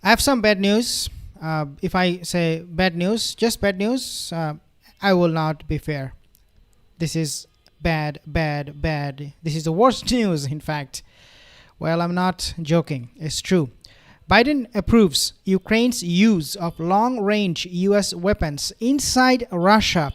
I have some bad news. If I say bad news, just bad news, I will not be fair. This is bad. This is the worst news, in fact. Well, I'm not joking. It's true. Biden approves Ukraine's use of long-range U.S. weapons inside Russia,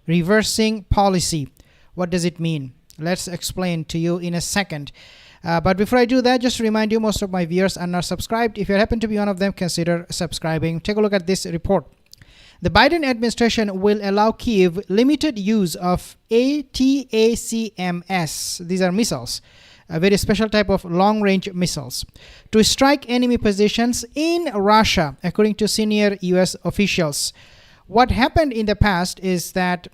reversing policy. What does it mean? Let's explain to you in a second. But before I do that, just to remind you, most of my viewers are not subscribed. If you happen to be one of them, consider subscribing. Take a look at this report. The Biden administration will allow Kyiv limited use of ATACMS. These are missiles, a very special type of long-range missiles, to strike enemy positions in Russia, according to senior U.S. officials. What happened in the past is that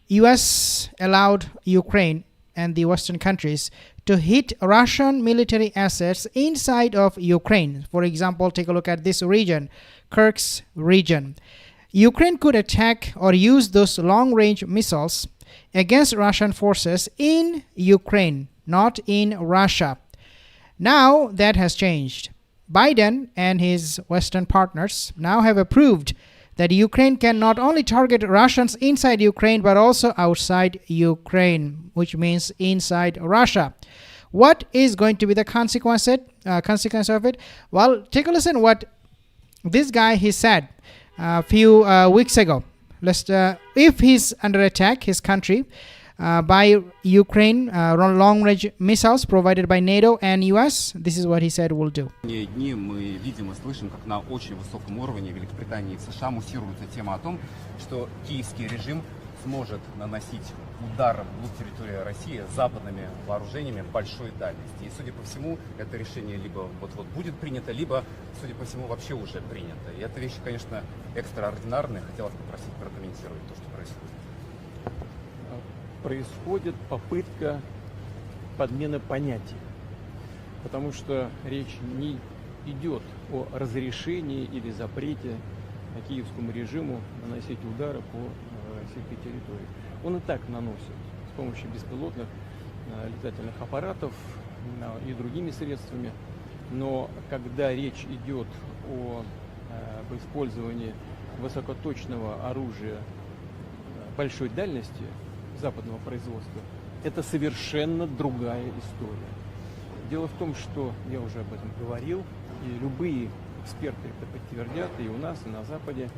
U.S. allowed Ukraine and the Western countries to hit Russian military assets inside of Ukraine. For example, take a look at this region, Kursk region. Ukraine could attack or use those long-range missiles against Russian forces in Ukraine, not in Russia. Now that has changed. Biden and his Western partners now have approved that Ukraine can not only target Russians inside Ukraine but also outside Ukraine, which means inside Russia. What is going to be the consequence of it? Well, take a listen what this guy he said a few weeks ago. If he's under attack, his country, by Ukraine, long-range missiles provided by NATO and US, this is what he said we'll do. Дни мы видим и слышим, как на очень высоком уровне Великобритании и США муссируется тема о том, что киевский режим сможет наносить удар в территорию России западными вооружениями большой дальности. И, судя по всему, это решение либо вот-вот будет принято, либо, судя по всему, вообще уже принято. И эта вещь, конечно, экстраординарная. Хотелось попросить прокомментировать то, что происходит. Происходит попытка подмены понятий, потому что речь не идет о разрешении или запрете киевскому режиму наносить удары по российской территории. Он и так наносит с помощью беспилотных летательных аппаратов и другими средствами, но когда речь идет об использовании высокоточного оружия большой дальности западного производства, это совершенно другая история. Дело в том, что я уже об этом говорил, и любые эксперты это подтвердят, и у нас, и на Западе,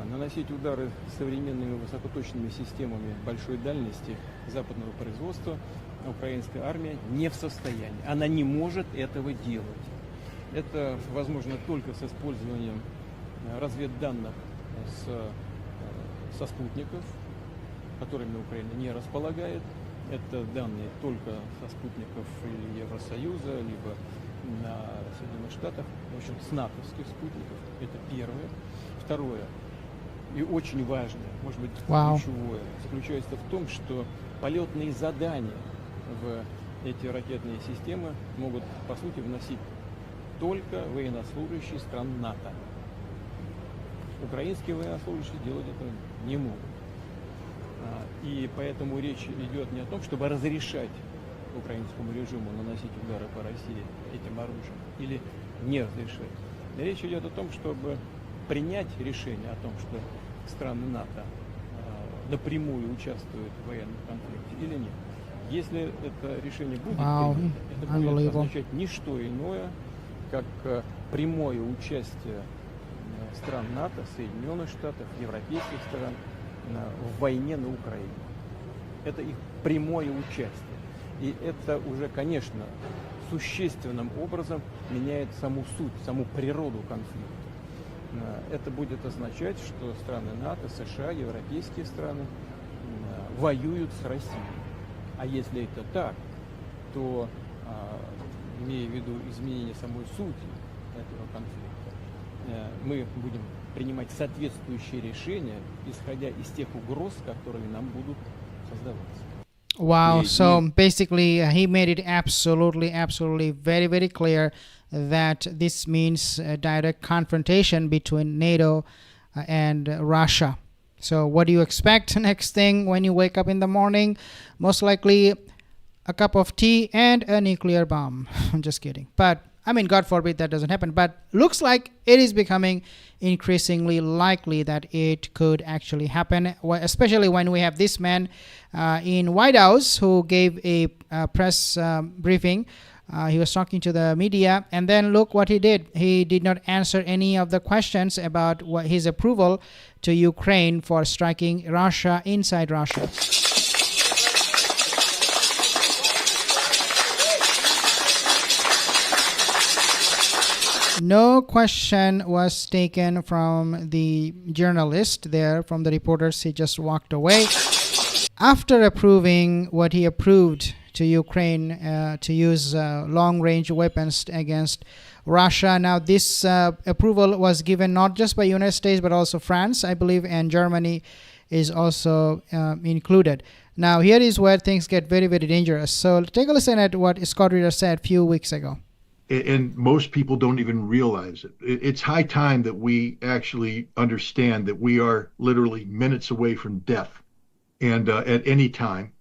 наносить удары современными высокоточными системами большой дальности западного производства украинская армия не в состоянии. Она не может этого делать. Это возможно только с использованием разведданных со спутников, которыми Украина не располагает. Это данные только со спутников или Евросоюза, либо на Соединенных Штатах, в общем, с натовских спутников. Это первое. Второе, и очень важное, может быть, ключевое, заключается в том, что полетные задания в эти ракетные системы могут, по сути, вносить только военнослужащие стран НАТО. Украинские военнослужащие делать это не могут. И поэтому речь идет не о том, чтобы разрешать украинскому режиму наносить удары по России этим оружием или не разрешать. Речь идет о том, чтобы принять решение о том, что страны НАТО напрямую участвуют в военном конфликте или нет. Если это решение будет принято, это будет означать не что иное, как прямое участие стран НАТО, Соединенных Штатов, европейских стран в войне на Украине. Это их прямое участие. И это уже, конечно, существенным образом меняет саму суть, саму природу конфликта. Это будет означать, что страны НАТО, США, европейские страны воюют с Россией. А если это так, то, имея в виду изменение самой сути этого конфликта, мы будем принимать соответствующие решения, исходя из тех угроз, которые нам будут создаваться. Wow, so basically he made it absolutely very, very clear that this means a direct confrontation between NATO and Russia. So what do you expect next thing when you wake up in the morning? Most likely a cup of tea and a nuclear bomb. I'm just kidding. But I mean, God forbid that doesn't happen, but looks like it is becoming increasingly likely that it could actually happen, especially when we have this man in White House who gave a press briefing. He was talking to the media, and then look what he did. He did not answer any of the questions about what his approval to Ukraine for striking Russia inside Russia. No question was taken from the journalist there, from the reporters. He just walked away. After approving what he approved to Ukraine to use long-range weapons against Russia. Now, this approval was given not just by United States, but also France, I believe, and Germany is also included. Now, here is where things get very, very dangerous. So take a listen at what Scott Ritter said a few weeks ago. And most people don't even realize it. It's high time that we actually understand that we are literally minutes away from death, and at any time,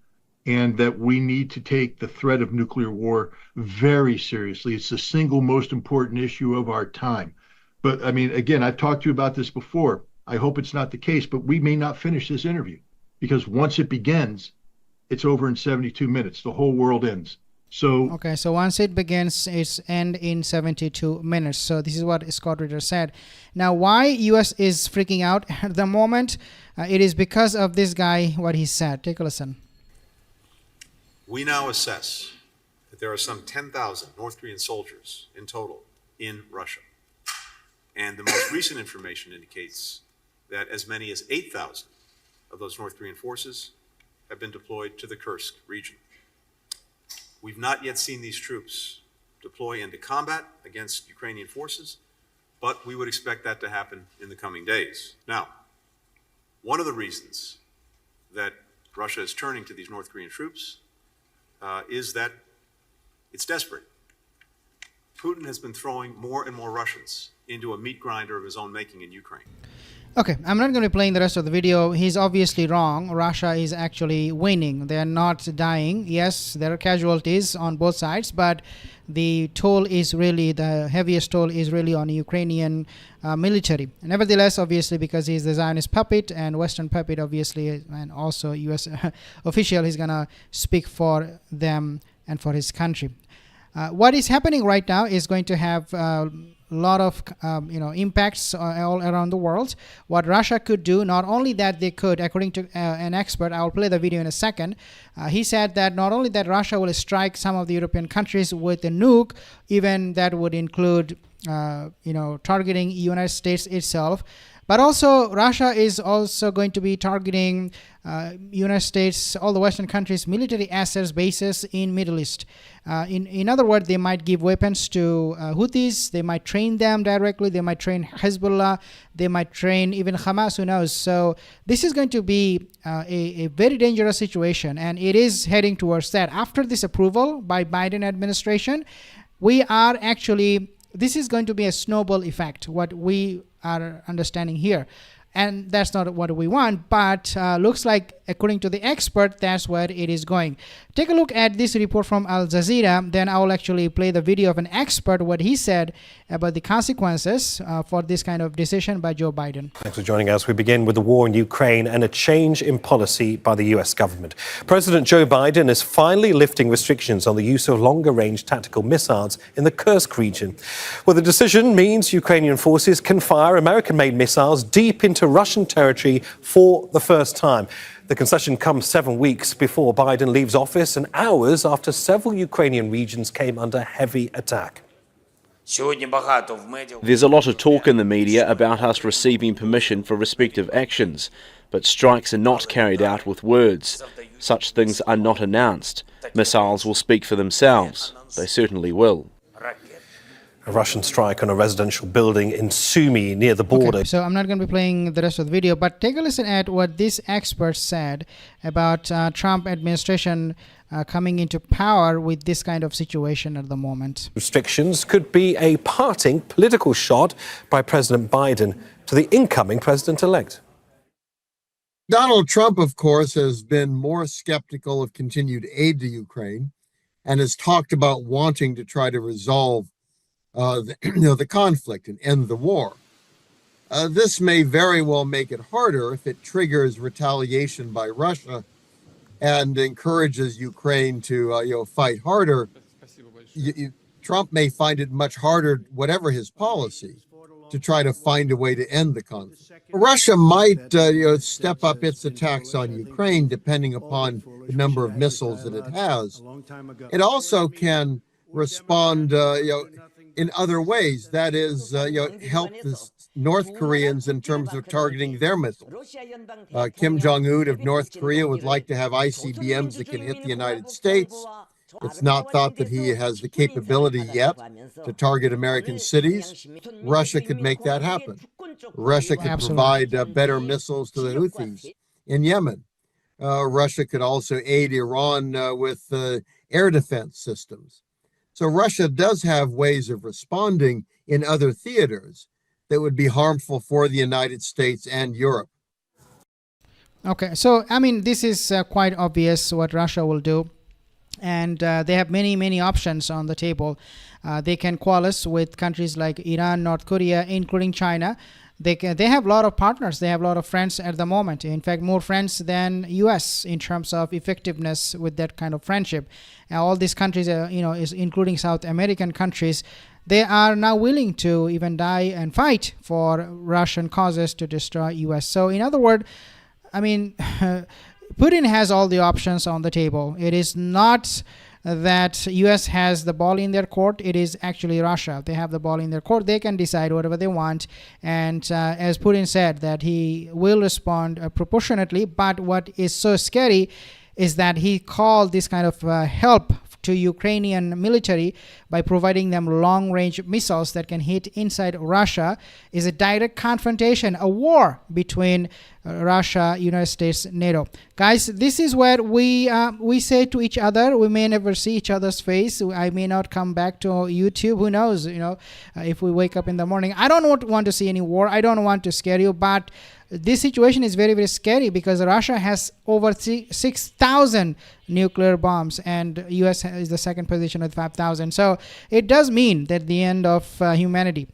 and that we need to take the threat of nuclear war very seriously. It's the single most important issue of our time. But I mean, again, I've talked to you about this before. I hope it's not the case, but we may not finish this interview, because once it begins, it's over in 72 minutes. The whole world ends. So once it begins, it's end in 72 minutes. So this is what Scott Ritter said. Now, why U.S. is freaking out at the moment? It is because of this guy, what he said. Take a listen. We now assess that there are some 10,000 North Korean soldiers in total in Russia. And the most recent information indicates that as many as 8,000 of those North Korean forces have been deployed to the Kursk region. We've not yet seen these troops deploy into combat against Ukrainian forces, but we would expect that to happen in the coming days. Now, one of the reasons that Russia is turning to these North Korean troops is that it's desperate. Putin has been throwing more and more Russians into a meat grinder of his own making in Ukraine. Okay, I'm not going to be playing the rest of the video. He's obviously wrong. Russia is actually winning. They're not dying. Yes, there are casualties on both sides, but the toll is really, the heaviest toll is really on Ukrainian military. Nevertheless, obviously, because he's the Zionist puppet and Western puppet, obviously, and also U.S. official, he's going to speak for them and for his country. What is happening right now is going to have lot of impacts all around the world. What Russia could do, not only that they could, according to an expert, I'll play the video in a second, he said that not only that Russia will strike some of the European countries with a nuke, even that would include targeting United States itself, but also Russia is also going to be targeting United States, all the Western countries' military assets, bases in Middle East. In other words, they might give weapons to Houthis, they might train them directly, they might train Hezbollah, they might train even Hamas, who knows. So this is going to be a very dangerous situation, and it is heading towards that. After this approval by Biden administration, we are actually, this is going to be a snowball effect, what we are understanding here. And that's not what we want, but looks like, according to the expert, that's where it is going. Take a look at this report from Al Jazeera, then I will actually play the video of an expert, what he said about the consequences for this kind of decision by Joe Biden. Thanks for joining us. We begin with the war in Ukraine and a change in policy by the US government. President Joe Biden is finally lifting restrictions on the use of longer-range tactical missiles in the Kursk region. Well, the decision means Ukrainian forces can fire American-made missiles deep into Russian territory for the first time. The concession comes 7 weeks before Biden leaves office and hours after several Ukrainian regions came under heavy attack. There's a lot of talk in the media about us receiving permission for respective actions, but strikes are not carried out with words. Such things are not announced. Missiles will speak for themselves. They certainly will. A Russian strike on a residential building in Sumy near the border. Okay, so I'm not going to be playing the rest of the video, but take a listen at what this expert said about Trump administration coming into power with this kind of situation at the moment. Restrictions could be a parting political shot by President Biden to the incoming president-elect. Donald Trump, of course, has been more skeptical of continued aid to Ukraine and has talked about wanting to try to resolve the conflict and end the war. This may very well make it harder if it triggers retaliation by Russia and encourages Ukraine to fight harder. Trump may find it much harder, whatever his policy, to try to find a way to end the conflict. Russia might step up its attacks on Ukraine depending upon the number of missiles that it has. It also can respond in other ways, that is, help the North Koreans in terms of targeting their missiles. Kim Jong-un of North Korea would like to have ICBMs that can hit the United States. It's not thought that he has the capability yet to target American cities. Russia could make that happen. Russia could provide better missiles to the Houthis in Yemen. Russia could also aid Iran with air defense systems. So Russia does have ways of responding in other theaters that would be harmful for the United States and Europe. Okay, so I mean, this is quite obvious what Russia will do. And they have many options on the table. They can coalesce with countries like Iran, North Korea, including China. They have a lot of partners. They have a lot of friends at the moment. In fact, more friends than U.S. in terms of effectiveness with that kind of friendship. All these countries, is including South American countries, they are now willing to even die and fight for Russian causes to destroy U.S. So, in other words, I mean. Putin has all the options on the table. It is not that US has the ball in their court. It is actually Russia. They have the ball in their court. They can decide whatever they want. And as Putin said, that he will respond proportionately. But what is so scary is that he called this kind of help to Ukrainian military by providing them long-range missiles that can hit inside Russia is a direct confrontation, a war between Russia, United States, NATO. Guys, this is where we say to each other, we may never see each other's face. I may not come back to YouTube. Who knows? If we wake up in the morning, I don't want to see any war. I don't want to scare you, but this situation is very scary because Russia has over 6,000 nuclear bombs and US is the second position with 5,000. So it does mean that the end of humanity.